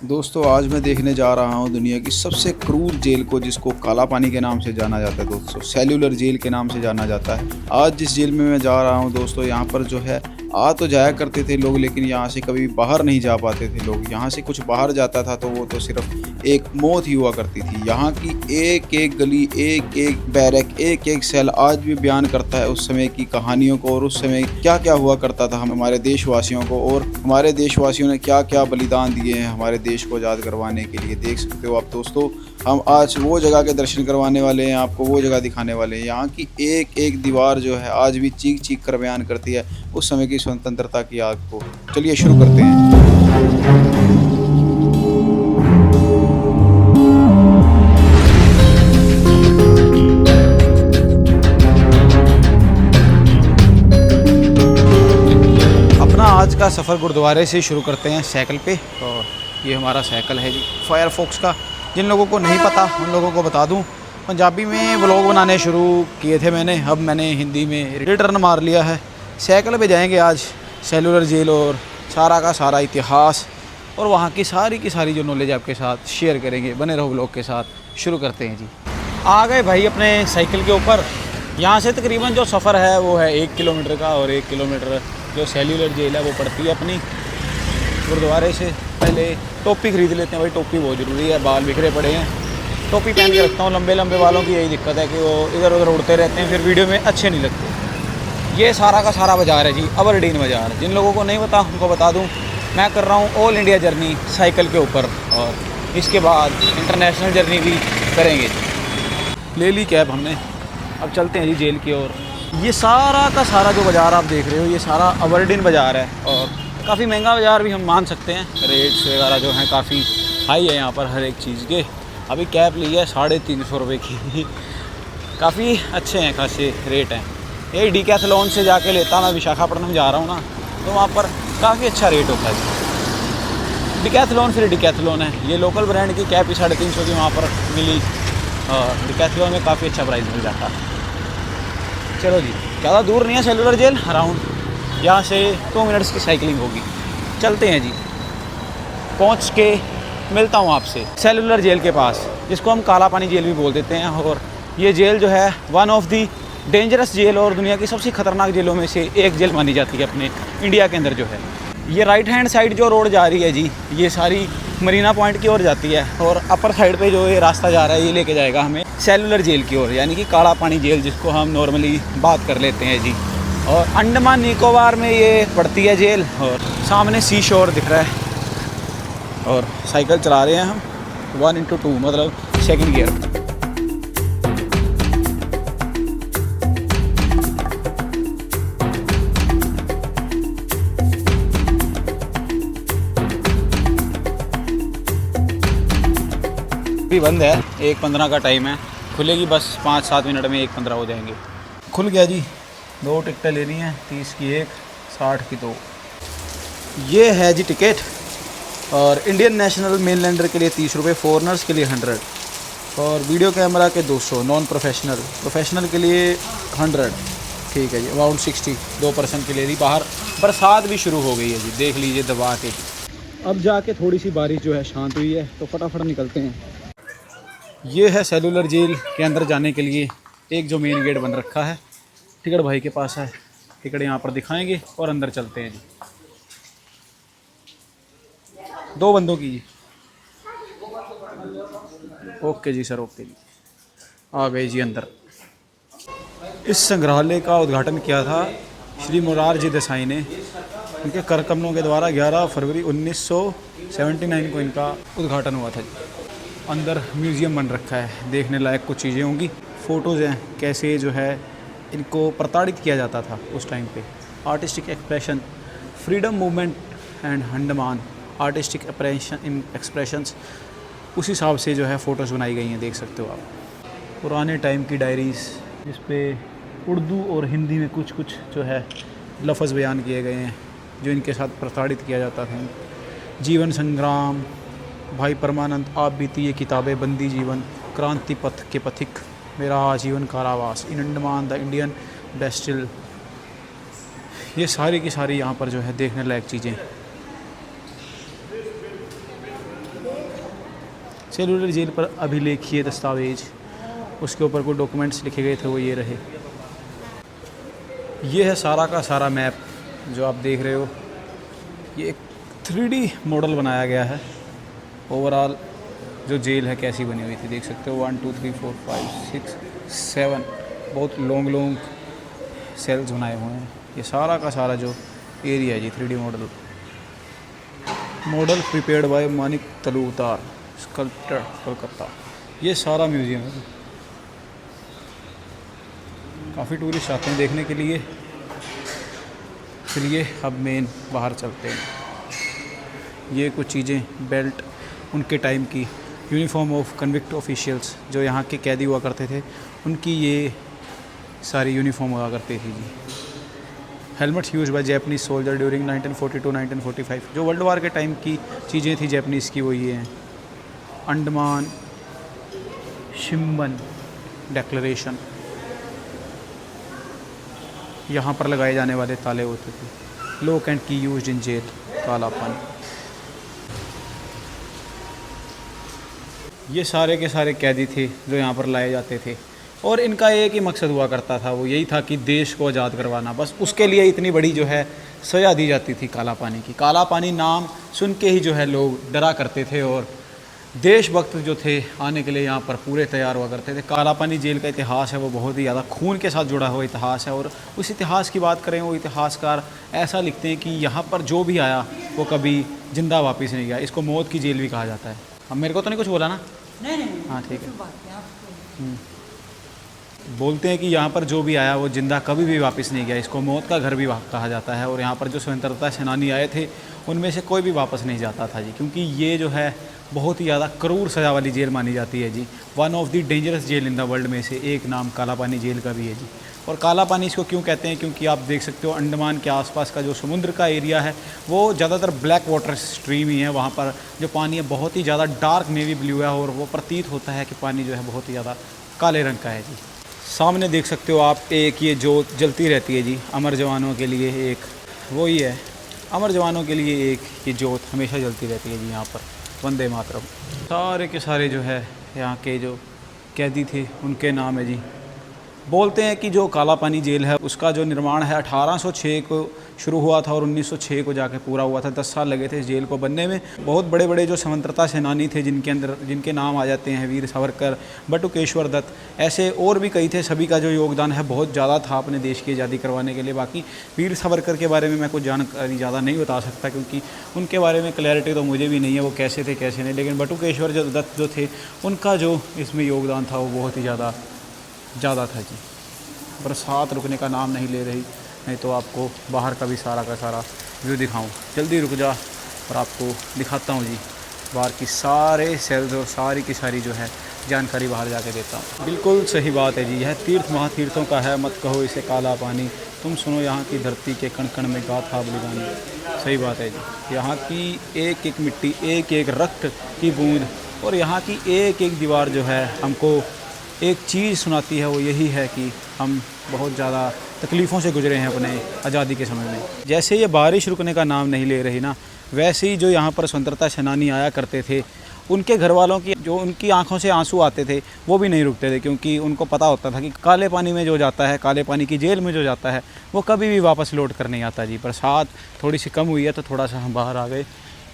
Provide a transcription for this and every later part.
दोस्तों आज मैं देखने जा रहा हूँ दुनिया की सबसे क्रूर जेल को, जिसको काला पानी के नाम से जाना जाता है। दोस्तों सेल्यूलर जेल के नाम से जाना जाता है। आज जिस जेल में मैं जा रहा हूँ दोस्तों, यहाँ पर जो है आ तो जाया करते थे लोग, लेकिन यहाँ से कभी बाहर नहीं जा पाते थे लोग। यहाँ से कुछ बाहर जाता था तो वो तो सिर्फ एक मौत ही हुआ करती थी। यहाँ की एक एक गली, एक एक बैरक, एक एक सेल आज भी बयान करता है उस समय की कहानियों को, और उस समय क्या क्या हुआ करता था हमारे देशवासियों को, और हमारे देशवासियों ने क्या क्या बलिदान दिए हैं हमारे देश को आज़ाद करवाने के लिए। देख सकते हो आप दोस्तों, हम आज वो जगह के दर्शन करवाने वाले हैं, आपको वो जगह दिखाने वाले हैं। यहाँ की एक एक दीवार जो है आज भी चीख चीख कर बयान करती है उस समय की स्वतंत्रता की आग को। चलिए शुरू करते हैं। अपना आज का सफ़र गुरुद्वारे से शुरू करते हैं साइकिल पे। और ये हमारा साइकिल है जी फायरफॉक्स का। जिन लोगों को नहीं पता उन लोगों को बता दूं, पंजाबी में व्लॉग बनाने शुरू किए थे मैंने, अब मैंने हिंदी में रिटर्न मार लिया है। साइकिल पे जाएंगे आज सेलुलर जेल और सारा का सारा इतिहास और वहाँ की सारी जो नॉलेज आपके साथ शेयर करेंगे। बने रहो व्लॉग के साथ। शुरू करते हैं जी। आ गए भाई अपने साइकिल के ऊपर। यहाँ से तकरीबन जो सफ़र है वो है 1 किलोमीटर का, और 1 किलोमीटर जो सेल्यूलर जेल है वो पड़ती है अपनी गुरुद्वारे से। पहले टोपी ख़रीद लेते हैं भाई, टोपी बहुत ज़रूरी है, बाल बिखरे पड़े हैं। टोपी पहन के रखता हूँ। लंबे लंबे बालों की यही दिक्कत है कि वो इधर उधर उड़ते रहते हैं, फिर वीडियो में अच्छे नहीं लगते। ये सारा का सारा बाज़ार है जी, अबरडीन बाज़ार। जिन लोगों को नहीं पता उनको बता दूँ, मैं कर रहा हूँ ऑल इंडिया जर्नी साइकिल के ऊपर, और इसके बाद इंटरनेशनल जर्नी भी करेंगे। ले ली कैब हमने, अब चलते हैं जी जेल की ओर। ये सारा का सारा जो बाज़ार आप देख रहे हो, ये सारा अबरडीन बाज़ार है, और काफ़ी महंगा बाज़ार भी हम मान सकते हैं। रेट्स वगैरह जो हैं काफ़ी हाई है यहाँ पर हर एक चीज़ के। अभी कैब ली है 350 रुपये की काफ़ी अच्छे हैं, खासे रेट हैं। ये डिकैथलॉन से जाके लेता, मैं विशाखापट्टनम जा रहा हूँ ना, तो वहाँ पर काफ़ी अच्छा रेट होता है। डिकैथलॉन फिर डिकैथलॉन है। ये लोकल ब्रांड की कैब भी 350 की वहाँ पर मिली, और डिकैथलॉन में काफ़ी अच्छा प्राइस मिल जाता है। चलो जी, ज़्यादा दूर नहीं है सेलुलर जेल, अराउंड यहाँ से 2 मिनट्स की साइकिलिंग होगी। चलते हैं जी, पहुँच के मिलता हूँ आपसे सेलुलर जेल के पास, जिसको हम काला पानी जेल भी बोल देते हैं। और ये जेल जो है one of the dangerous jail और दुनिया की सबसे ख़तरनाक जेलों में से एक जेल मानी जाती है अपने इंडिया के अंदर जो है। ये राइट हैंड साइड जो रोड जा रही है जी, ये सारी मरीना पॉइंट की ओर जाती है, और अपर साइड पे जो ये रास्ता जा रहा है ये लेके जाएगा हमें सेलुलर जेल की ओर, यानी कि काला पानी जेल, जिसको हम नॉर्मली बात कर लेते हैं जी। और अंडमान निकोबार में ये पड़ती है जेल, और सामने सी शोर दिख रहा है। और साइकिल चला रहे हैं हम 1x2, मतलब सेकंड गियर। भी बंद है, 1:15 का टाइम है। खुलेगी बस 5-7 मिनट में 1:15 हो जाएंगे। खुल गया जी। 2 टिकटें लेनी है, 30 की 1, 60 की 2। ये है जी टिकट। और इंडियन नेशनल मेनलैंडर के लिए 30 रुपये, फॉरनर्स के लिए 100, और वीडियो कैमरा के 200, नॉन प्रोफेशनल के लिए 100। ठीक है जी, अबाउट 60 2 पर्सन के लिए। जी बाहर बरसात भी शुरू हो गई है जी, देख लीजिए दबा के। अब जाके थोड़ी सी बारिश जो है शांत हुई है, तो फटाफट निकलते हैं। ये है सेलुलर जेल के अंदर जाने के लिए एक जो मेन गेट बन रखा है, टिकट भाई के पास है। टिकट यहाँ पर दिखाएंगे और अंदर चलते हैं जी। 2 बंदों की जी। ओके जी सर, ओके जी। आ गए जी अंदर। इस संग्रहालय का उद्घाटन किया था श्री मोरारजी देसाई ने, उनके करकमलों के द्वारा 11 फरवरी 1979 को इनका उद्घाटन हुआ था जी। अंदर म्यूज़ियम बन रखा है, देखने लायक कुछ चीज़ें होंगी। फ़ोटोज़ हैं कैसे जो है इनको प्रताड़ित किया जाता था उस टाइम पे। Artistic expression, freedom movement and Andaman artistic expressions, उस हिसाब से जो है फ़ोटोज़ बनाई गई हैं, देख सकते हो आप। पुराने टाइम की डायरीज़, जिस पे उर्दू और हिंदी में कुछ कुछ जो है लफ्ज़ बयान किए गए हैं जो इनके साथ प्रताड़ित किया जाता था। जीवन संग्राम, भाई परमानंद आप बीती ये किताबें, बंदी जीवन, क्रांति पथ के पथिक, मेरा आजीवन कारावास, इन अंडमान द इंडियन बेस्टिल, ये सारी की सारी यहाँ पर जो है देखने लायक चीज़ें। सेलुलर जेल पर अभिलेखीय दस्तावेज, उसके ऊपर कोई डॉक्यूमेंट्स लिखे गए थे, वो ये रहे। ये है सारा का सारा मैप जो आप देख रहे हो। ये एक 3D मॉडल बनाया गया है। ओवरऑल जो जेल है कैसी बनी हुई थी देख सकते हो। 1 2 3 4 5 6 7 बहुत लॉन्ग सेल्स बनाए हुए हैं। ये सारा का सारा जो एरिया है जी 3D model prepared by Manik Talutar, sculptor, Kolkata. ये सारा म्यूज़ियम है। काफ़ी टूरिस्ट आते हैं देखने के लिए। चलिए अब मेन बाहर चलते हैं। ये कुछ चीज़ें, बेल्ट, उनके टाइम की यूनिफॉर्म ऑफ कन्विक्ट ऑफिशियल्स, जो यहाँ के कैदी हुआ करते थे, उनकी ये सारी यूनिफॉर्म हुआ करती थी जी। Helmets use by Japanese soldier during 1942-1945, जो वर्ल्ड वार के टाइम की चीज़ें थी जैपनीज़ की, वो ये हैं। अंडमान शिम्बन डेक्लरेशन, यहाँ पर लगाए जाने वाले ताले होते थे। लोक एंड की यूज्ड इन जेल, कालापन। ये सारे के सारे कैदी थे जो यहाँ पर लाए जाते थे, और इनका एक ही मकसद हुआ करता था, वो यही था कि देश को आज़ाद करवाना। बस उसके लिए इतनी बड़ी जो है सज़ा दी जाती थी काला पानी की। काला पानी नाम सुन के ही जो है लोग डरा करते थे, और देशभक्त जो थे आने के लिए यहाँ पर पूरे तैयार हुआ करते थे। काला पानी जेल का इतिहास है वो बहुत ही ज़्यादा खून के साथ जुड़ा हुआ इतिहास है, और उस इतिहास की बात करें, वो इतिहासकार ऐसा लिखते हैं कि यहाँ पर जो भी आया वो कभी ज़िंदा वापस नहीं गया। इसको मौत की जेल भी कहा जाता है। अब मेरे को तो नहीं कुछ बोला ना? नहीं, हाँ ठीक है। बोलते हैं कि यहाँ पर जो भी आया वो ज़िंदा कभी भी वापस नहीं गया। इसको मौत का घर भी कहा जाता है, और यहाँ पर जो स्वतंत्रता सेनानी आए थे उनमें से कोई भी वापस नहीं जाता था जी, क्योंकि ये जो है बहुत ही ज़्यादा क्रूर सज़ा वाली जेल मानी जाती है जी। One of the dangerous jail in the world में से एक नाम काला पानी जेल का भी है जी। और काला पानी इसको क्यों कहते हैं, क्योंकि आप देख सकते हो अंडमान के आसपास का जो समुद्र का एरिया है वो ज़्यादातर ब्लैक वाटर स्ट्रीम ही है। वहाँ पर जो पानी है बहुत ही ज़्यादा डार्क नेवी ब्लू है, और वो प्रतीत होता है कि पानी जो है बहुत ही ज़्यादा काले रंग का है जी। सामने देख सकते हो आप एक ये जोत जलती रहती है जी, अमर जवानों के लिए एक, वो ही है अमर जवानों के लिए एक ये जोत हमेशा जलती रहती है जी यहाँ पर। वंदे मातरम। सारे के सारे जो है यहाँ के जो कैदी थे उनके नाम है जी। बोलते हैं कि जो काला पानी जेल है उसका जो निर्माण है 1806 को शुरू हुआ था और 1906 को जाके पूरा हुआ था। 10 साल लगे थे इस जेल को बनने में। बहुत बड़े बड़े जो स्वतंत्रता सेनानी थे जिनके नाम आ जाते हैं, वीर सावरकर, बटुकेश्वर दत्त, ऐसे और भी कई थे। सभी का जो योगदान है बहुत ज़्यादा था अपने देश की आज़ादी करवाने के लिए। बाकी वीर सावरकर के बारे में मैं कुछ जानकारी ज़्यादा नहीं बता सकता, क्योंकि उनके बारे में क्लैरिटी तो मुझे भी नहीं है वो कैसे थे कैसे नहीं। लेकिन बटुकेश्वर दत्त जो थे उनका जो इसमें योगदान था वो बहुत ही ज़्यादा था जी। बरसात रुकने का नाम नहीं ले रही, नहीं तो आपको बाहर का भी सारा का सारा व्यू दिखाऊं। जल्दी रुक जा और आपको दिखाता हूं जी बाहर की सारे सेल्स और सारी की सारी जो है जानकारी बाहर जाके देता हूं। बिल्कुल सही बात है जी, यह तीर्थ महातीर्थों का है, मत कहो इसे काला पानी। तुम सुनो यहाँ की धरती के कण कण में गाथा बलिदानी। सही बात है जी, यहाँ की एक एक मिट्टी, एक एक रक्त की बूंद और यहाँ की एक एक दीवार जो है हमको एक चीज़ सुनाती है, वो यही है कि हम बहुत ज़्यादा तकलीफ़ों से गुजरे हैं अपने आज़ादी के समय में। जैसे ये बारिश रुकने का नाम नहीं ले रही ना, वैसे ही जो यहाँ पर स्वतंत्रता सेनानी आया करते थे उनके घर वालों की जो उनकी आंखों से आंसू आते थे वो भी नहीं रुकते थे, क्योंकि उनको पता होता था कि काले पानी में जो जाता है, काले पानी की जेल में जो जाता है वो कभी भी वापस लौट कर नहीं आता जी। बरसात थोड़ी सी कम हुई है तो थोड़ा सा हम बाहर आ गए।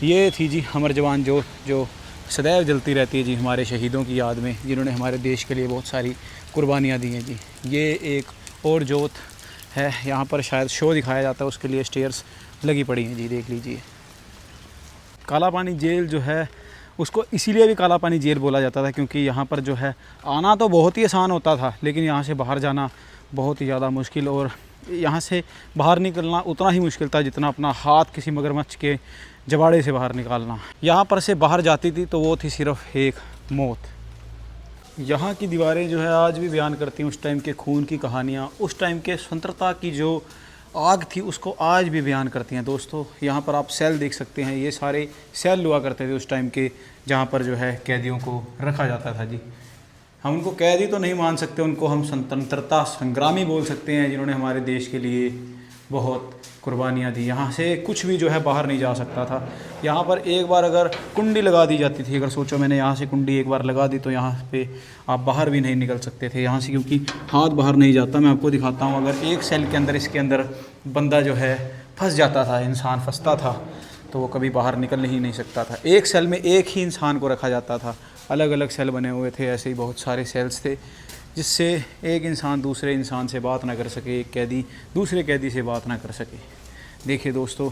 ये थी जी अमर जवान जो सदैव जलती रहती है जी हमारे शहीदों की याद में, जिन्होंने हमारे देश के लिए बहुत सारी कुर्बानियाँ दी हैं जी। ये एक और जोत है, यहाँ पर शायद शो दिखाया जाता है, उसके लिए स्टेयर्स लगी पड़ी हैं जी, देख लीजिए। काला पानी जेल जो है उसको इसीलिए भी काला पानी जेल बोला जाता था क्योंकि यहाँ पर जो है आना तो बहुत ही आसान होता था, लेकिन यहाँ से बाहर जाना बहुत ही ज़्यादा मुश्किल, और यहाँ से बाहर निकलना उतना ही मुश्किल था जितना अपना हाथ किसी मगरमच्छ के जबाड़े से बाहर निकालना। यहाँ पर से बाहर जाती थी तो वो थी सिर्फ एक मौत। यहाँ की दीवारें जो है आज भी बयान करती हैं उस टाइम के खून की कहानियाँ, उस टाइम के स्वतंत्रता की जो आग थी उसको आज भी बयान करती हैं। दोस्तों यहाँ पर आप सेल देख सकते हैं, ये सारे सेल हुआ करते थे उस टाइम के, जहाँ पर जो है कैदियों को रखा जाता था जी। हम उनको कैदी तो नहीं मान सकते, उनको हम स्वतंत्रता संग्रामी बोल सकते हैं, जिन्होंने हमारे देश के लिए बहुत कुर्बानियाँ दी। यहाँ से कुछ भी जो है बाहर नहीं जा सकता था। यहाँ पर एक बार अगर कुंडी लगा दी जाती थी, अगर सोचो मैंने यहाँ से कुंडी एक बार लगा दी तो यहाँ पे आप बाहर भी नहीं निकल सकते थे यहाँ से, क्योंकि हाथ बाहर नहीं जाता। मैं आपको दिखाता हूँ, अगर एक सेल के अंदर इसके अंदर बंदा जो है फंस जाता था, इंसान फंसता था, तो वो कभी बाहर निकल ही नहीं सकता था। एक सेल में एक ही इंसान को रखा जाता था, अलग अलग सेल बने हुए थे, ऐसे ही बहुत सारे सेल्स थे, जिससे एक इंसान दूसरे इंसान से बात ना कर सके, एक कैदी दूसरे कैदी से बात ना कर सके। देखिए दोस्तों,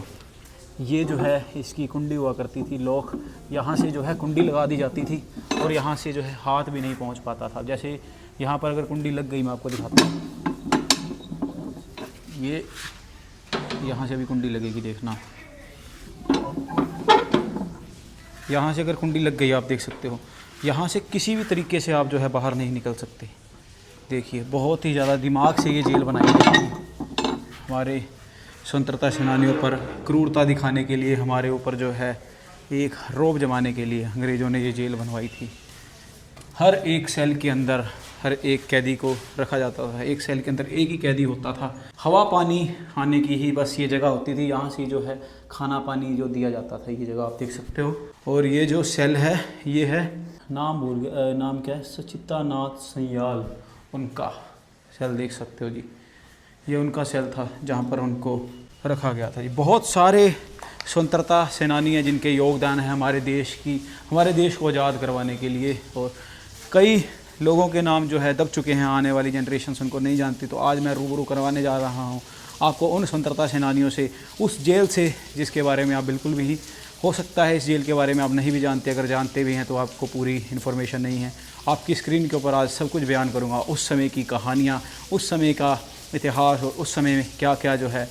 ये जो है इसकी कुंडी हुआ करती थी, लॉक। यहाँ से जो है कुंडी लगा दी जाती थी और यहाँ से जो है हाथ भी नहीं पहुँच पाता था। जैसे यहाँ पर अगर कुंडी लग गई, मैं आपको दिखाता हूँ, ये यहाँ से भी कुंडी लगेगी, देखना। यहाँ से अगर कुंडी लग गई, आप देख सकते हो, यहाँ से किसी भी तरीके से आप जो है बाहर नहीं निकल सकते। देखिए, बहुत ही ज़्यादा दिमाग से ये जेल बनाई गई थी। हमारे स्वतंत्रता सेनानियों पर क्रूरता दिखाने के लिए, हमारे ऊपर जो है एक रौब जमाने के लिए अंग्रेज़ों ने ये जेल बनवाई थी। हर एक सेल के अंदर हर एक कैदी को रखा जाता था। एक सेल के अंदर एक ही कैदी होता था। हवा पानी आने की ही बस ये जगह होती थी। यहाँ से जो है खाना पानी जो दिया जाता था, ये जगह आप देख सकते हो। और ये जो सेल है, ये है, नाम क्या है, सचिता नाथ सयाल, उनका सेल देख सकते हो जी। ये उनका सेल था जहाँ पर उनको रखा गया था जी। बहुत सारे स्वतंत्रता सेनानी हैं जिनके योगदान है हमारे देश को आज़ाद करवाने के लिए, और कई लोगों के नाम जो है दब चुके हैं, आने वाली जनरेशन उनको नहीं जानती। तो आज मैं रूबरू करवाने जा रहा हूँ आपको उन स्वतंत्रता सेनानियों से, उस जेल से जिसके बारे में आप बिल्कुल भी, हो सकता है इस जेल के बारे में आप नहीं भी जानते, अगर जानते भी हैं तो आपको पूरी इन्फॉर्मेशन नहीं है। आपकी स्क्रीन के ऊपर आज सब कुछ बयान करूँगा, उस समय की कहानियाँ, उस समय का इतिहास, और उस समय में क्या क्या जो है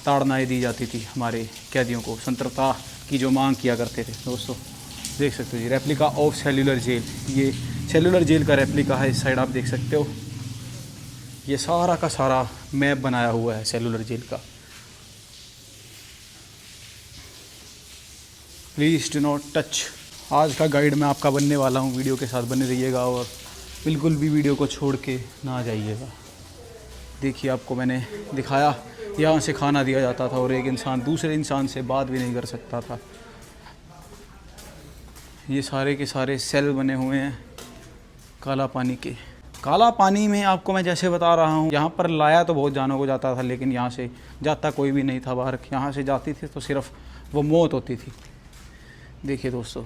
ताड़नाएँ दी जाती थी हमारे कैदियों को, स्वतंत्रता की जो मांग किया करते थे। दोस्तों देख सकते हो जी, रेप्लिका ऑफ सेलुलर जेल, ये सेलुलर जेल का रेप्लिका है। इस साइड आप देख सकते हो, ये सारा का सारा मैप बनाया हुआ है सेलुलर जेल का। Please do not touch. आज का गाइड मैं आपका बनने वाला हूँ, वीडियो के साथ बने रहिएगा और बिल्कुल भी वीडियो को छोड़ के ना जाइएगा। देखिए, आपको मैंने दिखाया, यहाँ से खाना दिया जाता था और एक इंसान दूसरे इंसान से बात भी नहीं कर सकता था। ये सारे के सारे सेल बने हुए हैं काला पानी के। काला पानी में आपको मैं जैसे बता रहा हूँ, यहाँ पर लाया तो बहुत जानों को जाता था, लेकिन यहाँ से जाता कोई भी नहीं था बाहर। यहाँ से जाती थी तो सिर्फ वो मौत होती थी। देखिए दोस्तों,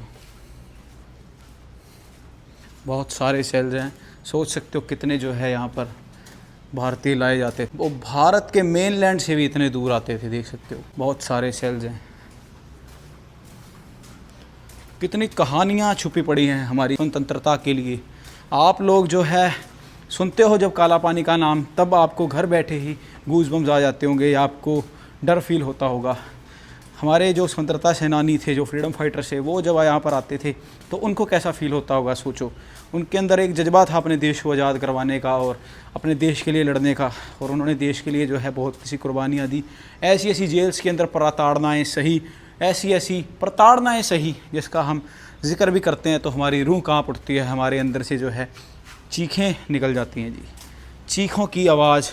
बहुत सारे सेल्स हैं, सोच सकते हो कितने जो है यहाँ पर भारतीय लाए जाते थे। वो भारत के मेन लैंड से भी इतने दूर आते थे, देख सकते हो, बहुत सारे सेल्स हैं। कितनी कहानियाँ छुपी पड़ी हैं हमारी स्वतंत्रता के लिए। आप लोग जो है सुनते हो जब काला पानी का नाम, तब आपको घर बैठे ही गूज़बम्स आ जाते होंगे, या आपको डर फील होता होगा। हमारे जो स्वतंत्रता सेनानी थे, जो फ्रीडम फाइटर्स थे, वो जब यहाँ पर आते थे तो उनको कैसा फ़ील होता होगा, सोचो। उनके अंदर एक जज्बा था अपने देश को आज़ाद करवाने का और अपने देश के लिए लड़ने का, और उन्होंने देश के लिए जो है बहुत सी कुर्बानियाँ दी। ऐसी ऐसी जेल्स के अंदर प्रताड़नाएँ सही, ऐसी प्रताड़नाएँ सही, जिसका हम जिक्र भी करते हैं तो हमारी रूह काँप उठती है, हमारे अंदर से जो है चीखें निकल जाती हैं जी। चीखों की आवाज़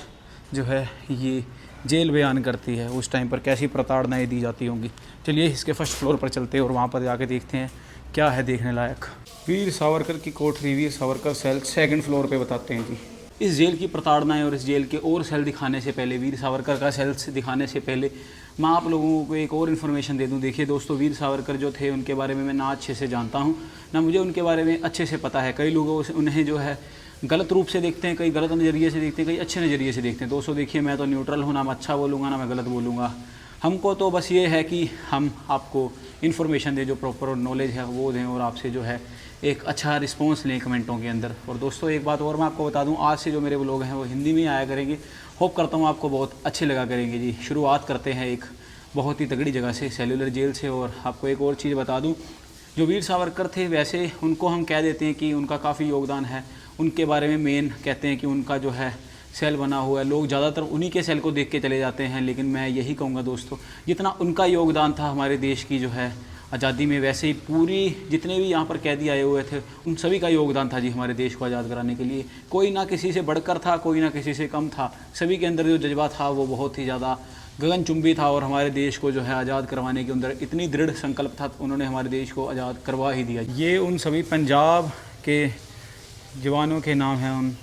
जो है ये जेल बयान करती है, उस टाइम पर कैसी प्रताड़नाएँ दी जाती होंगी। चलिए इसके फर्स्ट फ्लोर पर चलते हैं और वहाँ पर जाके देखते हैं क्या है देखने लायक। वीर सावरकर की कोठरी, Veer Savarkar cell, second floor पे बताते हैं जी। इस जेल की प्रताड़नाएँ और इस जेल के और सेल दिखाने से पहले, वीर सावरकर का सेल दिखाने से पहले, मैं आप लोगों को एक और इन्फॉर्मेशन दे दूं। देखिए दोस्तों, वीर सावरकर जो थे उनके बारे में मैं ना अच्छे से जानता हूं, ना मुझे उनके बारे में अच्छे से पता है। कई लोगों से उन्हें जो है गलत रूप से देखते हैं, कई गलत नज़रिए से देखते हैं, कई अच्छे नज़रिए से देखते हैं। दोस्तों देखिए, मैं तो न्यूट्रल हूँ, ना मैं अच्छा बोलूँगा ना मैं गलत बोलूँगा। हमको तो बस ये है कि हम आपको इन्फॉर्मेशन दें, जो प्रॉपर नॉलेज है वो दें, और आपसे जो है एक अच्छा रिस्पॉन्स लें कमेंटों के अंदर। और दोस्तों एक बात और मैं आपको बता दूं, आज से जो मेरे व्लॉग हैं वो हिंदी में आया करेंगे। होप करता हूं आपको बहुत अच्छे लगा करेंगे जी। शुरुआत करते हैं एक बहुत ही तगड़ी जगह से, सेलुलर जेल से। और आपको एक और चीज़ बता दूं, जो वीर सावरकर थे वैसे उनको हम कह देते हैं कि उनका काफ़ी योगदान है। उनके बारे में मेन कहते हैं कि उनका जो है सेल बना हुआ है, लोग ज़्यादातर उन्हीं के सेल को देख के चले जाते हैं। लेकिन मैं यही कहूँगा दोस्तों, जितना उनका योगदान था हमारे देश की जो है आज़ादी में, वैसे ही पूरी जितने भी यहाँ पर कैदी आए हुए थे उन सभी का योगदान था जी हमारे देश को आज़ाद कराने के लिए। कोई ना किसी से बढ़कर था, कोई ना किसी से कम था। सभी के अंदर जो जज्बा था वो बहुत ही ज़्यादा गगनचुंबी था और हमारे देश को जो है आज़ाद करवाने के अंदर इतनी दृढ़ संकल्प था, उन्होंने हमारे देश को आज़ाद करवा ही दिया। ये उन सभी पंजाब के जवानों के नाम हैं, उन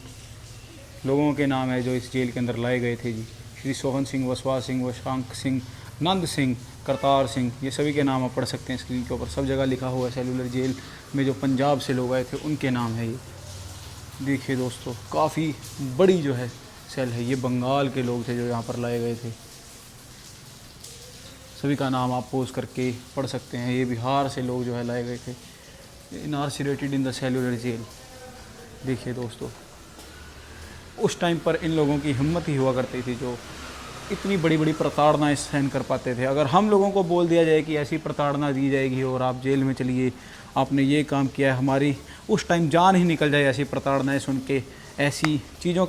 लोगों के नाम है जो इस जेल के अंदर लाए गए थे जी। श्री सोहन सिंह, वसवा सिंह, वशांक सिंह, नंद सिंह, करतार सिंह, ये सभी के नाम आप पढ़ सकते हैं स्क्रीन के ऊपर, सब जगह लिखा हुआ है। सेलुलर जेल में जो पंजाब से लोग आए थे उनके नाम है ये। देखिए दोस्तों, काफ़ी बड़ी जो है सेल है। ये बंगाल के लोग थे जो यहाँ पर लाए गए थे, सभी का नाम आप पोज करके पढ़ सकते हैं। ये बिहार से लोग जो है लाए गए थे, इनकार्सिरेटेड इन द सेलुलर जेल। देखिए दोस्तों, उस टाइम पर इन लोगों की हिम्मत ही हुआ करती थी जो इतनी बड़ी बड़ी प्रताड़नाएं सहन कर पाते थे। अगर हम लोगों को बोल दिया जाए कि ऐसी प्रताड़ना दी जाएगी और आप जेल में चलिए, आपने ये काम किया है, हमारी उस टाइम जान ही निकल जाए ऐसी प्रताड़नाएं सुन के, ऐसी चीज़ों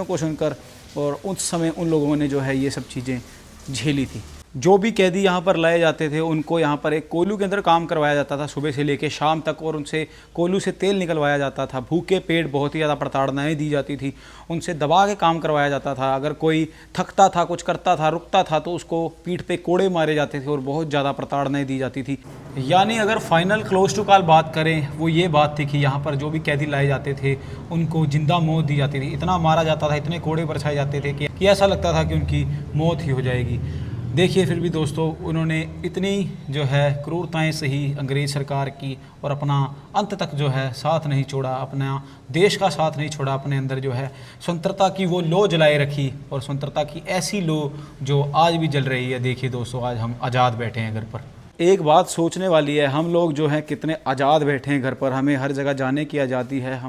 को सुनकर। और उस समय उन लोगों ने जो है ये सब चीज़ें झेली थी। जो भी कैदी यहाँ पर लाए जाते थे उनको यहाँ पर एक कोयलू के अंदर काम करवाया जाता था सुबह से लेकर शाम तक, और उनसे कोयलू से तेल निकलवाया जाता था। भूखे पेट बहुत ही ज़्यादा प्रताड़नाएं दी जाती थी, उनसे दबा के काम करवाया जाता था। अगर कोई थकता था, कुछ करता था, रुकता था तो उसको पीठ पे कोड़े मारे जाते थे और बहुत ज़्यादा प्रताड़नाएं दी जाती थी। यानी अगर फाइनल क्लोज टू कॉल बात करें, वो ये बात थी कि यहाँ पर जो भी कैदी लाए जाते थे उनको जिंदा मौत दी जाती थी। इतना मारा जाता था, इतने कोड़े बरसाए जाते थे कि ऐसा लगता था कि उनकी मौत ही हो जाएगी। देखिए फिर भी दोस्तों, उन्होंने इतनी जो है क्रूरताएं सही अंग्रेज़ सरकार की, और अपना अंत तक जो है साथ नहीं छोड़ा, अपना देश का साथ नहीं छोड़ा। अपने अंदर जो है स्वतंत्रता की वो लौ जलाए रखी, और स्वतंत्रता की ऐसी लौ जो आज भी जल रही है। देखिए दोस्तों, आज हम आज़ाद बैठे हैं घर पर। एक बात सोचने वाली है, हम लोग जो हैं कितने आज़ाद बैठे हैं घर पर। हमें हर जगह जाने की आज़ादी है,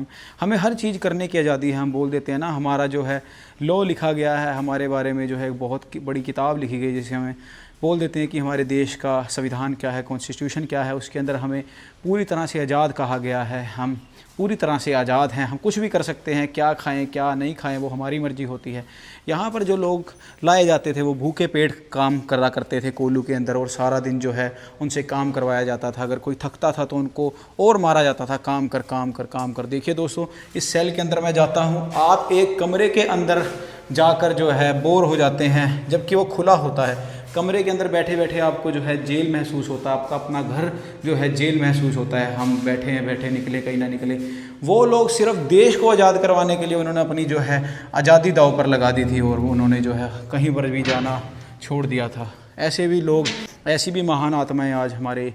हमें हर चीज़ करने की आज़ादी है। हम बोल देते हैं ना, हमारा जो है लॉ लिखा गया है, हमारे बारे में जो है बहुत बड़ी किताब लिखी गई, जिसे हमें बोल देते हैं कि हमारे देश का संविधान क्या है, कॉन्स्टिट्यूशन क्या है। उसके अंदर हमें पूरी तरह से आज़ाद कहा गया है। हम पूरी तरह से आज़ाद हैं, हम कुछ भी कर सकते हैं, क्या खाएं क्या नहीं खाएं वो हमारी मर्ज़ी होती है। यहाँ पर जो लोग लाए जाते थे वो भूखे पेट काम करा करते थे कोयलू के अंदर, और सारा दिन जो है उनसे काम करवाया जाता था। अगर कोई थकता था तो उनको और मारा जाता था, काम कर। देखिए दोस्तों, इस सेल के अंदर मैं जाता हूँ, आप एक कमरे के अंदर जाकर जो है बोर हो जाते हैं, जबकि वो खुला होता है। कमरे के अंदर बैठे बैठे आपको जो है जेल महसूस होता है, आपका अपना घर जो है जेल महसूस होता है। हम बैठे निकले कहीं ना निकले। वो लोग सिर्फ देश को आज़ाद करवाने के लिए उन्होंने अपनी जो है आज़ादी दांव पर लगा दी थी, और उन्होंने जो है कहीं पर भी जाना छोड़ दिया था। ऐसे भी लोग, ऐसी भी महान आत्माएं आज हमारे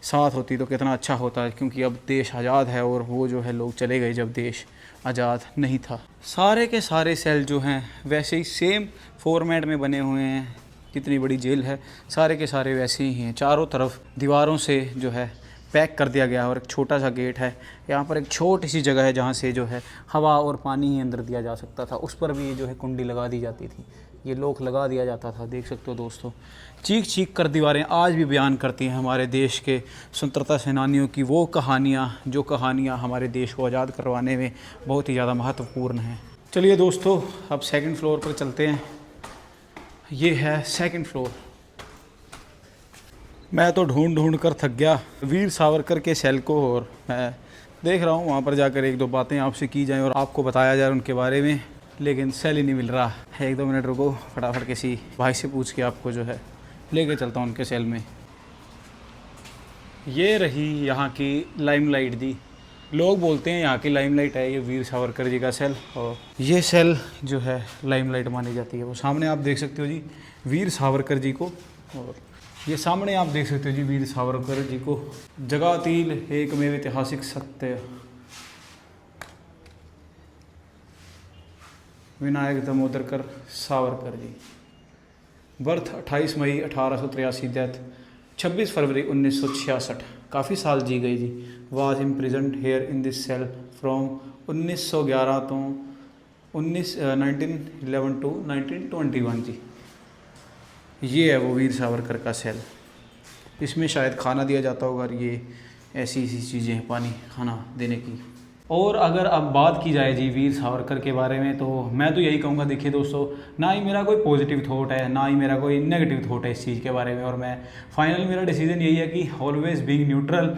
साथ होती तो कितना अच्छा होता है, क्योंकि अब देश आज़ाद है और वो जो है लोग चले गए जब देश आज़ाद नहीं था। सारे के सारे सेल जो हैं वैसे ही सेम फॉर्मेट में बने हुए हैं। कितनी बड़ी जेल है, सारे के सारे वैसे ही हैं। चारों तरफ दीवारों से जो है पैक कर दिया गया है, और एक छोटा सा गेट है। यहाँ पर एक छोटी सी जगह है जहाँ से जो है हवा और पानी ही अंदर दिया जा सकता था। उस पर भी जो है कुंडी लगा दी जाती थी, ये लॉक लगा दिया जाता था। देख सकते हो दोस्तों, चीख कर दीवारें आज भी बयान करती हैं हमारे देश के स्वतंत्रता सेनानियों की वो कहानियाँ, जो कहानियाँ हमारे देश को आज़ाद करवाने में बहुत ही ज़्यादा महत्वपूर्ण हैं। चलिए दोस्तों, अब सेकंड फ्लोर पर चलते हैं। ये है सेकंड फ्लोर। मैं तो ढूंढ कर थक गया वीर सावरकर के सेल को, और मैं देख रहा हूँ वहाँ पर जाकर एक दो बातें आपसे की जाएं और आपको बताया जाए उनके बारे में, लेकिन सेल ही नहीं मिल रहा है। एक दो मिनट रुको, फटाफट किसी भाई से पूछ के आपको जो है लेके चलता हूँ उनके सेल में। ये रही यहाँ की लाइमलाइट दी। लोग बोलते हैं यहाँ की लाइमलाइट है ये वीर सावरकर जी का सेल, और ये सेल जो है लाइमलाइट मानी जाती है। वो सामने आप देख सकते हो जी वीर सावरकर जी को, और ये सामने आप देख सकते हो जी वीर सावरकर जी को। जगातील एकमेव ऐतिहासिक सत्य, Vinayak Damodarkar Savarkar ji. Birth 28 May 1883, death 26 February 1966। काफ़ी साल जी गई जी। Was imprisoned here in this cell from 1911 to 1911 to 1921 जी। ये है वो वीर सावरकर का सेल। इसमें शायद खाना दिया जाता होगा, और ये ऐसी चीज़ें हैं पानी खाना देने की। और अगर अब बात की जाए जी वीर सावरकर के बारे में, तो मैं तो यही कहूँगा, देखिए दोस्तों, ना ही मेरा कोई पॉजिटिव थॉट है, ना ही मेरा कोई नेगेटिव थॉट है इस चीज़ के बारे में। और मैं फाइनल मेरा डिसीजन यही है कि ऑलवेज़ बीइंग न्यूट्रल।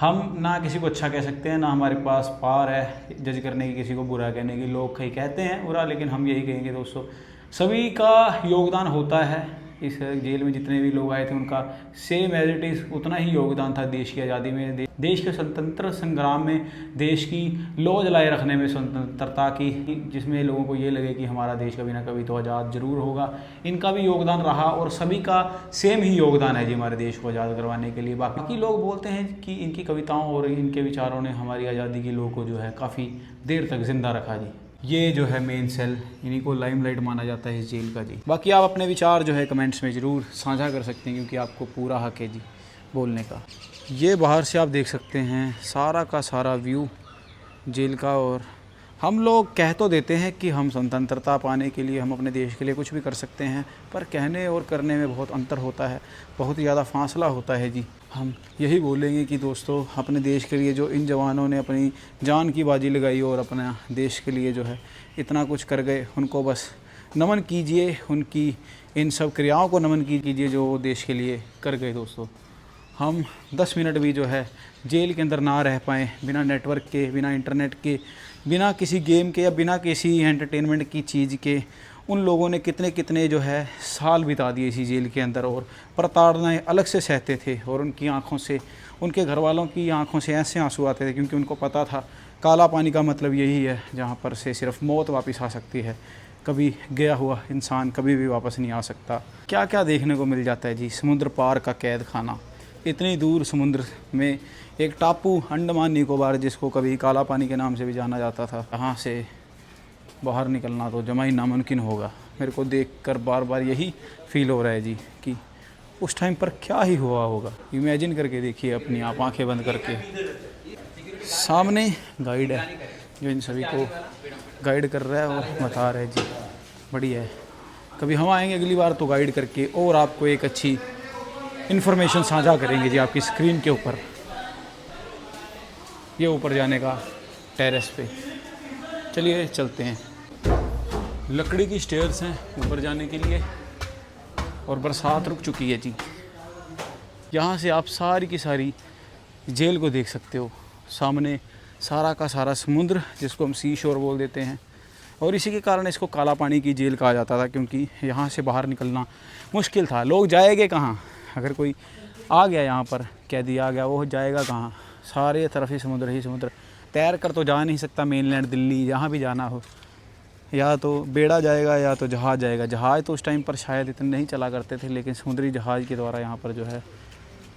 हम ना किसी को अच्छा कह सकते हैं, ना हमारे पास पावर है जज करने की, किसी को बुरा कहने की। लोग कहीं कहते हैं बुरा, लेकिन हम यही कहेंगे दोस्तों, सभी का योगदान होता है। इस जेल में जितने भी लोग आए थे उनका सेम एज इट इज़ उतना ही योगदान था देश की आज़ादी में, देश के स्वतंत्र संग्राम में, देश की लौ जलाए रखने में, स्वतंत्रता की, जिसमें लोगों को ये लगे कि हमारा देश कभी ना कभी तो आज़ाद ज़रूर होगा। इनका भी योगदान रहा और सभी का सेम ही योगदान है जी हमारे देश को आज़ाद करवाने के लिए। बाकी लोग बोलते हैं कि इनकी कविताओं और इनके विचारों ने हमारी आज़ादी की लौ को जो है काफ़ी देर तक ज़िंदा रखा जी। ये जो है मेन सेल, इन्हीं को लाइमलाइट माना जाता है इस जेल का जी। बाकी आप अपने विचार जो है कमेंट्स में ज़रूर साझा कर सकते हैं, क्योंकि आपको पूरा हक है जी बोलने का। ये बाहर से आप देख सकते हैं सारा का सारा व्यू जेल का। और हम लोग कह तो देते हैं कि हम स्वतंत्रता पाने के लिए, हम अपने देश के लिए कुछ भी कर सकते हैं, पर कहने और करने में बहुत अंतर होता है, बहुत ही ज़्यादा फासला होता है जी। हम यही बोलेंगे कि दोस्तों, अपने देश के लिए जो इन जवानों ने अपनी जान की बाजी लगाई और अपना देश के लिए जो है इतना कुछ कर गए, उनको बस नमन कीजिए, उनकी इन सब क्रियाओं को नमन कीजिए जो देश के लिए कर गए। दोस्तों, हम 10 मिनट भी जो है जेल के अंदर ना रह पाएँ, बिना नेटवर्क के, बिना इंटरनेट के, बिना किसी गेम के या बिना किसी एंटरटेनमेंट की चीज़ के, उन लोगों ने कितने कितने जो है साल बिता दिए इसी जेल के अंदर, और प्रताड़नाएं अलग से सहते थे। और उनकी आंखों से, उनके घर वालों की आंखों से ऐसे आंसू आते थे, क्योंकि उनको पता था काला पानी का मतलब यही है, जहाँ पर से सिर्फ मौत वापस आ सकती है। कभी गया हुआ इंसान कभी भी वापस नहीं आ सकता। क्या क्या देखने को मिल जाता है जी। समुद्र पार का कैद खाना, इतनी दूर समुद्र में एक टापू अंडमान निकोबार, जिसको कभी काला पानी के नाम से भी जाना जाता था, यहाँ से बाहर निकलना तो जमा ही नामुमकिन होगा। मेरे को देखकर बार बार यही फील हो रहा है जी कि उस टाइम पर क्या ही हुआ होगा। इमेजिन करके देखिए अपनी आप आंखें बंद करके। सामने गाइड है जो इन सभी को गाइड कर रहा है और बता रहा है जी, बढ़िया है। कभी हम आएंगे अगली बार तो गाइड करके और आपको एक अच्छी इन्फॉर्मेशन साझा करेंगे जी आपकी स्क्रीन के ऊपर। ये ऊपर जाने का टेरेस पे, चलिए चलते हैं। लकड़ी की स्टेयर्स हैं ऊपर जाने के लिए, और बरसात रुक चुकी है जी। यहाँ से आप सारी की सारी जेल को देख सकते हो। सामने सारा का सारा समुद्र, जिसको हम सी शोर बोल देते हैं, और इसी के कारण इसको काला पानी की जेल कहा जाता था, क्योंकि यहाँ से बाहर निकलना मुश्किल था। लोग जाएंगे कहाँ? अगर कोई आ गया यहाँ पर, कैदी आ गया, वो जाएगा कहाँ? सारे तरफ ही समुद्र। तैर कर तो जा नहीं सकता मेनलैंड दिल्ली जहाँ भी जाना हो, या तो बेड़ा जाएगा या तो जहाज़ जाएगा। जहाज़ तो उस टाइम पर शायद इतने नहीं चला करते थे, लेकिन समुद्री जहाज़ के द्वारा यहाँ पर जो है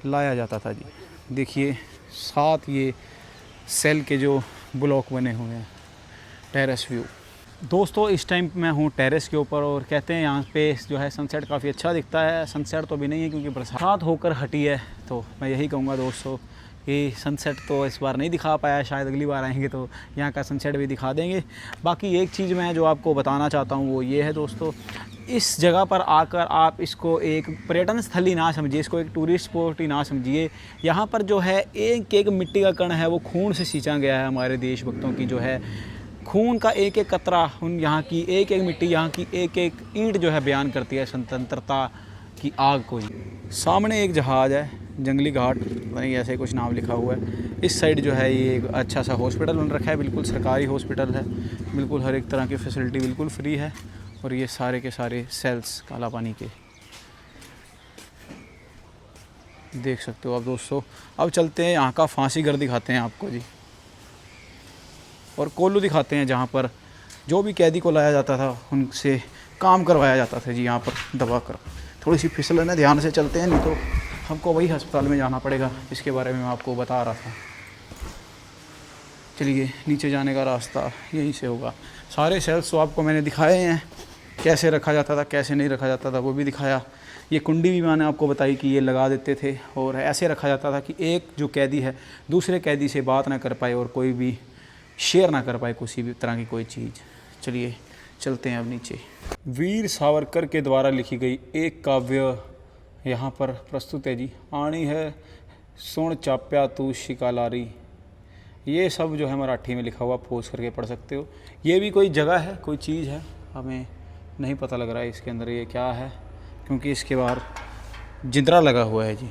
लाया जाता था जी। देखिए साथ ये सेल के जो ब्लॉक बने हुए हैं, टेरेस व्यू। दोस्तों, इस टाइम मैं हूँ टेरेस के ऊपर, और कहते हैं यहाँ पे जो है सनसेट काफ़ी अच्छा दिखता है। सनसेट तो अभी नहीं है क्योंकि बरसात होकर हटी है, तो मैं यही कहूँगा दोस्तों, ये सनसेट तो इस बार नहीं दिखा पाया, शायद अगली बार आएंगे तो यहाँ का सनसेट भी दिखा देंगे। बाकी एक चीज़ मैं जो आपको बताना चाहता हूँ वो ये है दोस्तों, इस जगह पर आकर आप इसको एक पर्यटन स्थल ही ना समझिए, इसको एक टूरिस्ट स्पॉट ही ना समझिए। यहाँ पर जो है एक एक मिट्टी का कण है वो खून से सींचा गया है। हमारे देशभक्तों की जो है खून का एक एक कतरा, उन यहाँ की एक एक मिट्टी, यहाँ की एक एक ईंट जो है बयान करती है स्वतंत्रता की आग को। सामने एक जहाज़ है, जंगली घाट वहीं ऐसे कुछ नाम लिखा हुआ है। इस साइड जो है ये एक अच्छा सा हॉस्पिटल बन रखा है, बिल्कुल सरकारी हॉस्पिटल है, बिल्कुल हर एक तरह की फैसिलिटी बिल्कुल फ्री है। और ये सारे के सारे सेल्स काला पानी के देख सकते हो आप दोस्तों। अब चलते हैं यहाँ का फांसी घर दिखाते हैं आपको जी, और कोल्लू दिखाते हैं जहाँ पर जो भी कैदी को लाया जाता था उनसे काम करवाया जाता था जी। यहाँ पर दबा कर थोड़ी सी फिसलन है, ध्यान से चलते हैं, नहीं तो हमको वही अस्पताल में जाना पड़ेगा जिसके बारे में मैं आपको बता रहा था। चलिए, नीचे जाने का रास्ता यहीं से होगा। सारे सेल्स तो आपको मैंने दिखाए हैं, कैसे रखा जाता था कैसे नहीं रखा जाता था वो भी दिखाया। ये कुंडी भी मैंने आपको बताई कि ये लगा देते थे, और ऐसे रखा जाता था कि एक जो कैदी है दूसरे कैदी से बात ना कर पाए और कोई भी शेयर ना कर पाए किसी भी तरह की कोई चीज़। चलिए चलते हैं अब नीचे। वीर सावरकर के द्वारा लिखी गई एक काव्य यहाँ पर प्रस्तुत है जी। आनी है सोन चाप्या तू शिकालारी, ये सब जो है मराठी में लिखा हुआ, पोस्ट करके पढ़ सकते हो। ये भी कोई जगह है, कोई चीज़ है, हमें नहीं पता लग रहा है इसके अंदर ये क्या है, क्योंकि इसके बाहर जिंदरा लगा हुआ है जी।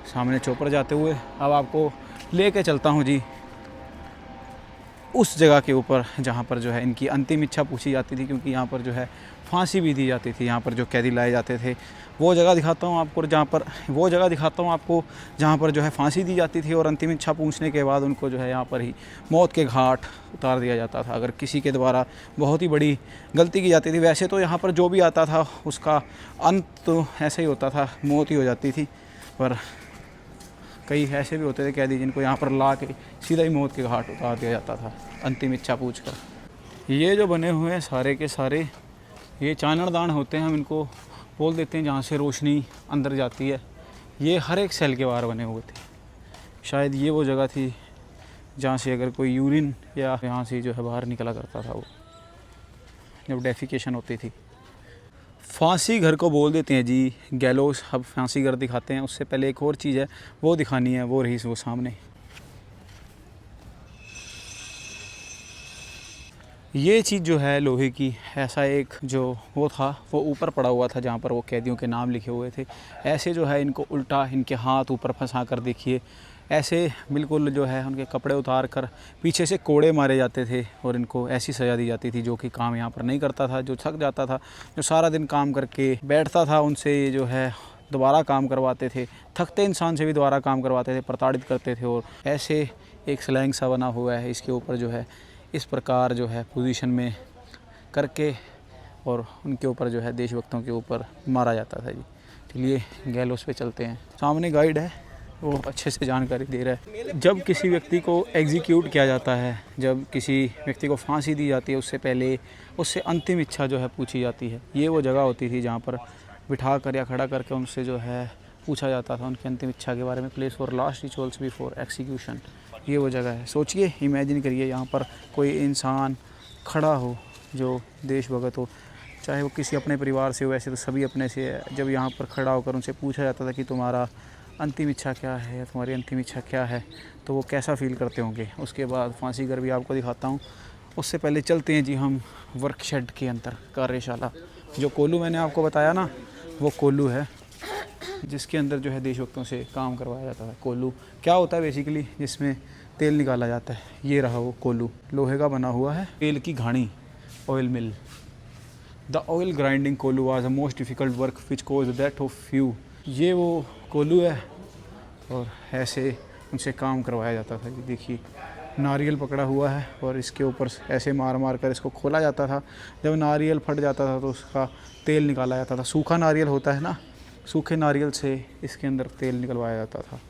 सामने चौपर जाते हुए अब आपको लेके चलता हूँ जी उस जगह के ऊपर जहाँ पर जो है इनकी अंतिम इच्छा पूछी जाती थी, क्योंकि यहाँ पर जो है फांसी भी दी जाती थी। यहाँ पर जो कैदी लाए जाते थे वो जगह दिखाता हूँ आपको, जहाँ पर जो है फांसी दी जाती थी और अंतिम इच्छा पूछने के बाद उनको जो है यहाँ पर ही मौत के घाट उतार दिया जाता था। अगर किसी के द्वारा बहुत ही बड़ी गलती की जाती थी, वैसे तो यहाँ पर जो भी आता था उसका अंत तो ऐसा ही होता था, मौत ही हो जाती थी, पर कई ऐसे भी होते थे कैदी जिनको यहाँ पर ला के सीधा ही मौत के घाट उतार दिया जाता था अंतिम इच्छा पूछकर। ये जो बने हुए हैं सारे के सारे ये चानरदान होते हैं, हम इनको बोल देते हैं, जहाँ से रोशनी अंदर जाती है। ये हर एक सेल के बाहर बने हुए थे। शायद ये वो जगह थी जहाँ से अगर कोई यूरिन या यहाँ से जो है बाहर निकला करता था, वो जब डेफिकेशन होती थी। फांसी घर को बोल देते हैं जी गैलोस। अब फांसी घर दिखाते हैं, उससे पहले एक और चीज़ है वो दिखानी है, वो रही वो सामने। ये चीज़ जो है लोहे की, ऐसा एक जो वो था वो ऊपर पड़ा हुआ था जहाँ पर वो कैदियों के नाम लिखे हुए थे। ऐसे जो है इनको उल्टा इनके हाथ ऊपर फंसा कर देखिए, ऐसे बिल्कुल जो है उनके कपड़े उतार कर पीछे से कोड़े मारे जाते थे और इनको ऐसी सज़ा दी जाती थी। जो कि काम यहाँ पर नहीं करता था, जो थक जाता था, जो सारा दिन काम करके बैठता था, उनसे जो है दोबारा काम करवाते थे। थकते इंसान से भी दोबारा काम करवाते थे, प्रताड़ित करते थे। और ऐसे एक स्लैंग सा बना हुआ है, इसके ऊपर जो है इस प्रकार जो है पोजीशन में करके और उनके ऊपर जो है देशभक्तों के ऊपर मारा जाता था जी। चलिए गैलोस पे चलते हैं। सामने गाइड है, वो अच्छे से जानकारी दे रहा है। जब किसी व्यक्ति को एग्जीक्यूट किया जाता है, जब किसी व्यक्ति को फांसी दी जाती है, उससे पहले उससे अंतिम इच्छा जो है पूछी जाती है। ये वो जगह होती थी जहाँ पर बिठा कर या खड़ा करके उनसे जो है पूछा जाता था उनकी अंतिम इच्छा के बारे में। Place for last rituals before execution, ये वो जगह है। सोचिए, इमेजिन करिए यहाँ पर कोई इंसान खड़ा हो जो देशभक्त हो, चाहे वो किसी अपने परिवार से हो, वैसे तो सभी अपने से है। जब यहाँ पर खड़ा होकर उनसे पूछा जाता था कि तुम्हारा अंतिम इच्छा क्या है या तुम्हारी अंतिम इच्छा क्या है, तो वो कैसा फ़ील करते होंगे। उसके बाद फांसी घर भी आपको दिखाता हूँ। उससे पहले चलते हैं जी हम वर्कशेड के अंदर, कार्यशाला। जो कोल्लू मैंने आपको बताया ना, वो कोल्लू है जिसके अंदर जो है देशभक्तों से काम करवाया जाता है। कोल्लू क्या होता है बेसिकली, जिसमें तेल निकाला जाता है। ये रहा वो कोल्लू, लोहे का बना हुआ है, तेल की घानी, oil mill. The oil grinding कोल्लू was the most difficult work which cause that of few. ये वो कोल्लू है और ऐसे उनसे काम करवाया जाता था। ये देखिए नारियल पकड़ा हुआ है और इसके ऊपर ऐसे मार मार कर इसको खोला जाता था। जब नारियल फट जाता था तो उसका तेल निकाला जाता था। सूखा नारियल होता है ना, सूखे नारियल से इसके अंदर तेल निकलवाया जाता था।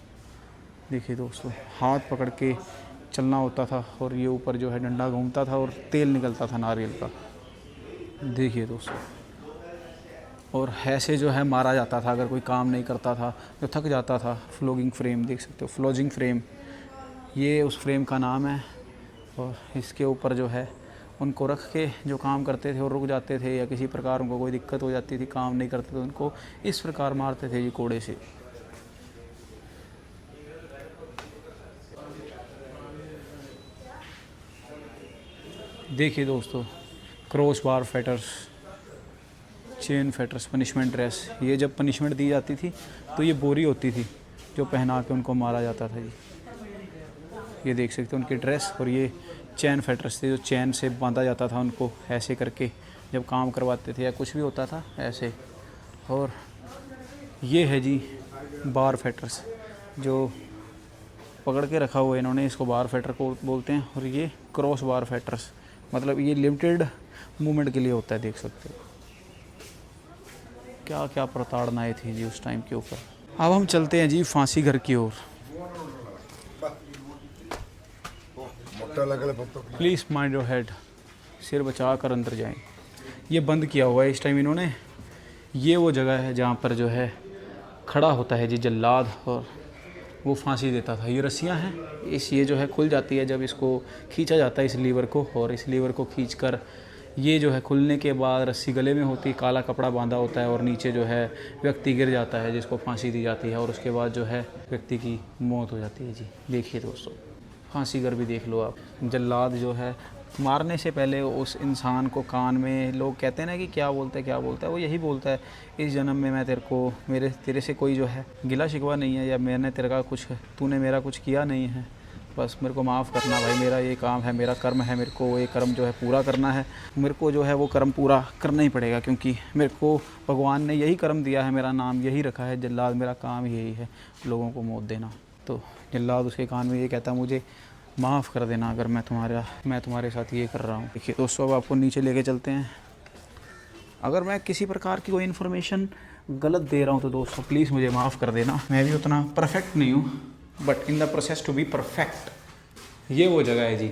देखिए दोस्तों, हाथ पकड़ के चलना होता था और ये ऊपर जो है डंडा घूमता था और तेल निकलता था नारियल का। देखिए दोस्तों, और ऐसे जो है मारा जाता था अगर कोई काम नहीं करता था, जो थक जाता था। फ्लोगिंग फ्रेम देख सकते हो, फ्लोजिंग फ्रेम, ये उस फ्रेम का नाम है। और इसके ऊपर जो है उनको रख के जो काम करते थे और रुक जाते थे या किसी प्रकार उनको कोई दिक्कत हो जाती थी, काम नहीं करते थे, उनको इस प्रकार मारते थे ये कोड़े से। देखिए दोस्तों, cross bar fetters, chain fetters, punishment dress. ये जब पनिशमेंट दी जाती थी तो ये बोरी होती थी जो पहना के उनको मारा जाता था जी। ये देख सकते हो उनकी ड्रेस। और ये चैन फेटर्स थे, जो चैन से बांधा जाता था उनको ऐसे करके जब काम करवाते थे या कुछ भी होता था ऐसे। और ये है जी बार फेटर्स, जो पकड़ के रखा हुआ है इन्होंने, इसको बार फेटर को बोलते हैं। और ये क्रॉस बार फेटर्स, मतलब ये लिमिटेड मूवमेंट के लिए होता है। देख सकते हो क्या क्या प्रताड़नाएँ थी जी उस टाइम के ऊपर। अब हम चलते हैं जी फांसी घर की ओर। प्लीज़ माइंड योर हेड, सिर बचा कर अंदर जाएं। ये बंद किया हुआ है इस टाइम इन्होंने। ये वो जगह है जहाँ पर जो है खड़ा होता है जी जल्लाद और वो फांसी देता था। ये रस्सियाँ हैं, ये जो है खुल जाती है जब इसको खींचा जाता है इस लीवर को। और इस लीवर को खींचकर ये जो है खुलने के बाद रस्सी गले में होती है, काला कपड़ा बांधा होता है और नीचे जो है व्यक्ति गिर जाता है जिसको फांसी दी जाती है। और उसके बाद जो है व्यक्ति की मौत हो जाती है जी। देखिए दोस्तों, फांसी घर भी देख लो आप। जल्लाद जो है मारने से पहले उस इंसान को कान में, लोग कहते हैं ना कि क्या बोलता है, वो यही बोलता है, इस जन्म में मैं तेरे से कोई जो है गिला शिकवा नहीं है, या मैंने तेरे का कुछ, तूने मेरा कुछ किया नहीं है, बस मेरे को माफ़ करना भाई, मेरा ये काम है, मेरा कर्म है, मेरे को ये कर्म जो है पूरा करना है। मेरे को जो है वो कर्म पूरा करना ही पड़ेगा, क्योंकि मेरे को भगवान ने यही कर्म दिया है, मेरा नाम यही रखा है जल्लाद, मेरा काम यही है लोगों को मौत देना। तो जल्लाद उसके कान में ये कहता मुझे माफ़ कर देना अगर मैं तुम्हारे साथ ये कर रहा हूँ। देखिए दोस्तों, अब आपको नीचे लेके चलते हैं। अगर मैं किसी प्रकार की कोई इन्फॉर्मेशन गलत दे रहा हूँ तो दोस्तों प्लीज़ मुझे माफ़ कर देना। मैं भी उतना परफेक्ट नहीं हूँ, but in the process to be perfect. ये वो जगह है जी,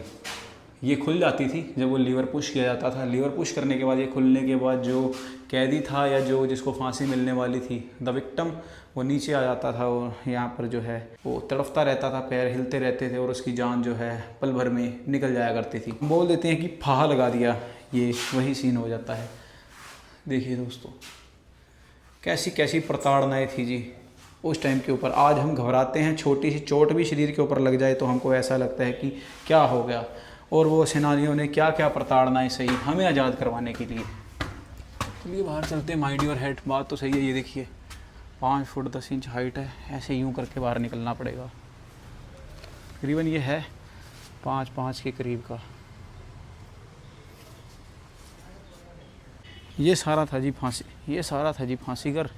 ये खुल जाती थी जब वो लीवर पुश किया जाता था। लीवर पुश करने के बाद, ये खुलने के बाद जो कैदी था या जो जिसको फांसी मिलने वाली थी, द विक्टिम, वो नीचे आ जाता था और यहाँ पर जो है वो तड़फता रहता था, पैर हिलते रहते थे और उसकी जान जो है पल भर में निकल जाया करती थी। बोल देते हैं कि फाहा लगा दिया, ये वही सीन हो जाता है। देखिए दोस्तों, कैसी कैसी प्रताड़नाएँ थी जी उस टाइम के ऊपर। आज हम घबराते हैं, छोटी सी चोट भी शरीर के ऊपर लग जाए तो हमको ऐसा लगता है कि क्या हो गया, और वो सेनानियों ने क्या क्या प्रताड़नाएँ सही हमें आज़ाद करवाने के लिए। चलिए बाहर चलते हैं। माइंड योर हेड, बात तो सही है। ये देखिए 5 फुट 10 इंच हाइट है, ऐसे यूं करके बाहर निकलना पड़ेगा। तकरीबन ये है 5 के करीब का। ये सारा था जी फांसी घर,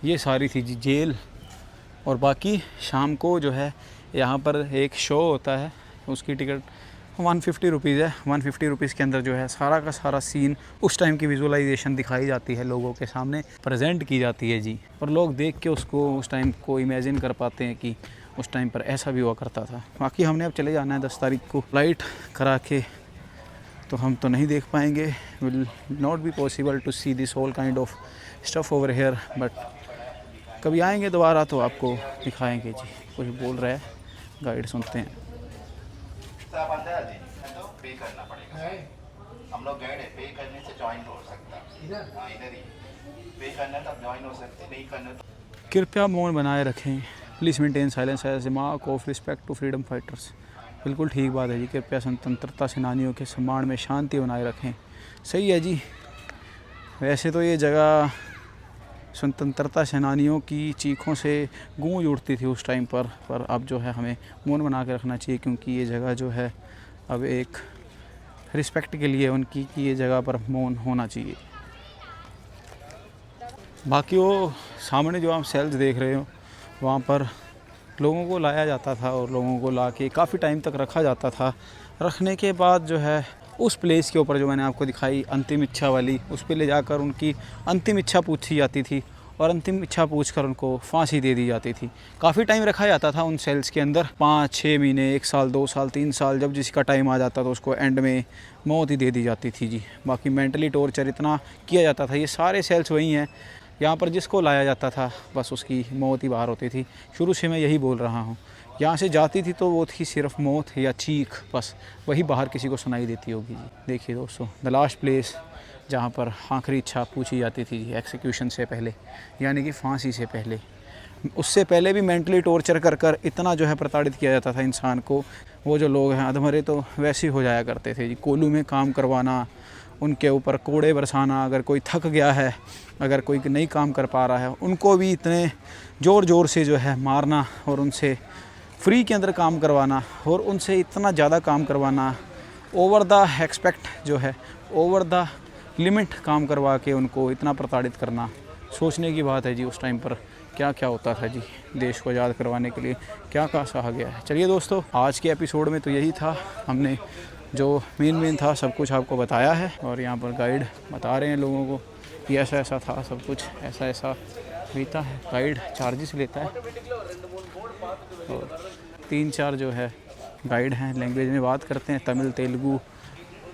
ये सारी थी जी जेल। और बाकी शाम को जो है यहाँ पर एक शो होता है, उसकी टिकट 150 रुपीज़ है। 150 रुपीज़ के अंदर जो है सारा का सारा सीन, उस टाइम की विजुअलाइजेशन दिखाई जाती है, लोगों के सामने प्रेजेंट की जाती है जी। और लोग देख के उसको, उस टाइम को इमेजिन कर पाते हैं कि उस टाइम पर ऐसा भी हुआ करता था। बाकी हमने अब चले जाना है 10 तारीख को फ्लाइट करा के, तो हम तो नहीं देख पाएंगे। Will not be possible to see this whole kind of stuff over here, but कभी आएंगे दोबारा तो आपको दिखाएंगे जी। कुछ बोल रहा है गाइड, सुनते हैं। आप अंदर आ जाइए, तो पे करना पड़ेगा। हम लोग गाइड है, पे करने से ज्वाइन हो सकता है। हाँ, इधर ही पे करना तब ज्वाइन हो सकते, नहीं करना तो। कृपया मौन बनाए रखें, please maintain silence as a mark of respect to freedom fighters. बिल्कुल ठीक बात है जी, कृपया स्वतंत्रता सेनानियों के सम्मान में शांति बनाए रखें। सही है जी। वैसे तो ये जगह स्वतंत्रता सेनानियों की चीखों से गूंज उठती थी उस टाइम पर अब जो है हमें मौन बना के रखना चाहिए, क्योंकि ये जगह जो है अब एक रिस्पेक्ट के लिए उनकी, कि ये जगह पर मौन होना चाहिए। बाकी वो सामने जो आप सेल्स देख रहे हो, वहाँ पर लोगों को लाया जाता था और लोगों को ला के काफ़ी टाइम तक रखा जाता था। रखने के बाद जो है उस प्लेस के ऊपर जो मैंने आपको दिखाई अंतिम इच्छा वाली, उस पे ले जाकर उनकी अंतिम इच्छा पूछी जाती थी और अंतिम इच्छा पूछकर उनको फांसी दे दी जाती थी। काफ़ी टाइम रखा जाता था उन सेल्स के अंदर, 5-6 महीने, 1 साल, 2 साल, 3 साल, जब जिसका टाइम आ जाता तो उसको एंड में मौत ही दे दी जाती थी जी। बाकी मेंटली टॉर्चर इतना किया जाता था। ये सारे सेल्स वही हैं, यहाँ पर जिसको लाया जाता था बस उसकी मौत ही बाहर होती थी। शुरू से मैं यही बोल रहा हूँ, यहाँ से जाती थी तो वो थी सिर्फ मौत या चीख, बस वही बाहर किसी को सुनाई देती होगी जी। देखिए दोस्तों, द लास्ट प्लेस जहाँ पर आखिरी इच्छा पूछी जाती थी एक्सिक्यूशन से पहले, यानी कि फांसी से पहले। उससे पहले भी मेंटली टॉर्चर कर कर इतना जो है प्रताड़ित किया जाता था इंसान को। वो जो लोग हैं अधमरे तो वैसे ही हो जाया करते थे जी। कोलू में काम करवाना, उनके ऊपर कोड़े बरसाना, अगर कोई थक गया है, अगर कोई नहीं काम कर पा रहा है, उनको भी इतने ज़ोर ज़ोर से जो है मारना और उनसे फ्री के अंदर काम करवाना और उनसे इतना ज़्यादा काम करवाना, ओवर द एक्सपेक्ट जो है, ओवर द लिमिट काम करवा के उनको इतना प्रताड़ित करना, सोचने की बात है जी। उस टाइम पर क्या क्या होता था जी, देश को आज़ाद करवाने के लिए क्या क्या सहा गया है। चलिए दोस्तों, आज के एपिसोड में तो यही था। हमने जो मेन था सब कुछ आपको बताया है और यहाँ पर गाइड बता रहे हैं लोगों को कि ऐसा ऐसा था, सब कुछ ऐसा ऐसा बीता है। गाइड चार्जेस लेता है और 3-4 जो है गाइड हैं, लैंग्वेज में बात करते हैं, तमिल, तेलुगु,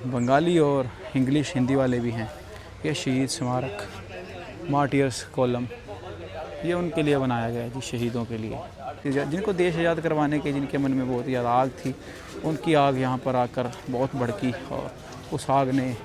बंगाली और इंग्लिश, हिंदी वाले भी हैं। ये शहीद स्मारक, मार्टियर्स कॉलम, ये उनके लिए बनाया गया है जी, शहीदों के लिए, जिनको देश आज़ाद करवाने के, जिनके मन में बहुत ज़्यादा आग थी, उनकी आग यहाँ पर आकर बहुत भड़की और उस आग ने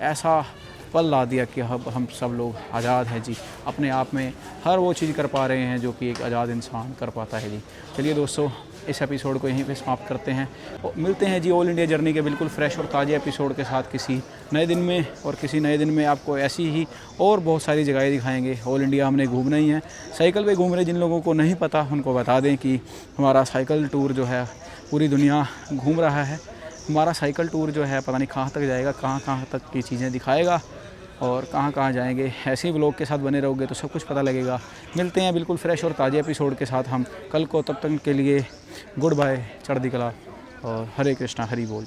ऐसा पल ला दिया कि अब हम सब लोग आज़ाद हैं जी। अपने आप में हर वो चीज़ कर पा रहे हैं जो कि एक आज़ाद इंसान कर पाता है जी। चलिए दोस्तों, इस एपिसोड को यहीं पे समाप्त करते हैं और मिलते हैं जी ऑल इंडिया जर्नी के बिल्कुल फ्रेश और ताज़े एपिसोड के साथ किसी नए दिन में। और किसी नए दिन में आपको ऐसी ही और बहुत सारी जगहें दिखाएंगे। ऑल इंडिया हमने घूमना ही है। साइकिल पे घूम रहे जिन लोगों को नहीं पता उनको बता दें कि हमारा साइकिल टूर जो है पूरी दुनिया घूम रहा है। हमारा साइकिल टूर जो है पता नहीं कहाँ तक जाएगा, कहाँ कहाँ तक की चीज़ें दिखाएगा और कहाँ कहाँ जाएंगे। ऐसे ही व्लॉग के साथ बने रहोगे तो सब कुछ पता लगेगा। मिलते हैं बिल्कुल फ्रेश और ताज़े एपिसोड के साथ हम कल को। तब तक के लिए गुड बाय, चढ़ती कला और हरे कृष्णा हरि बोल।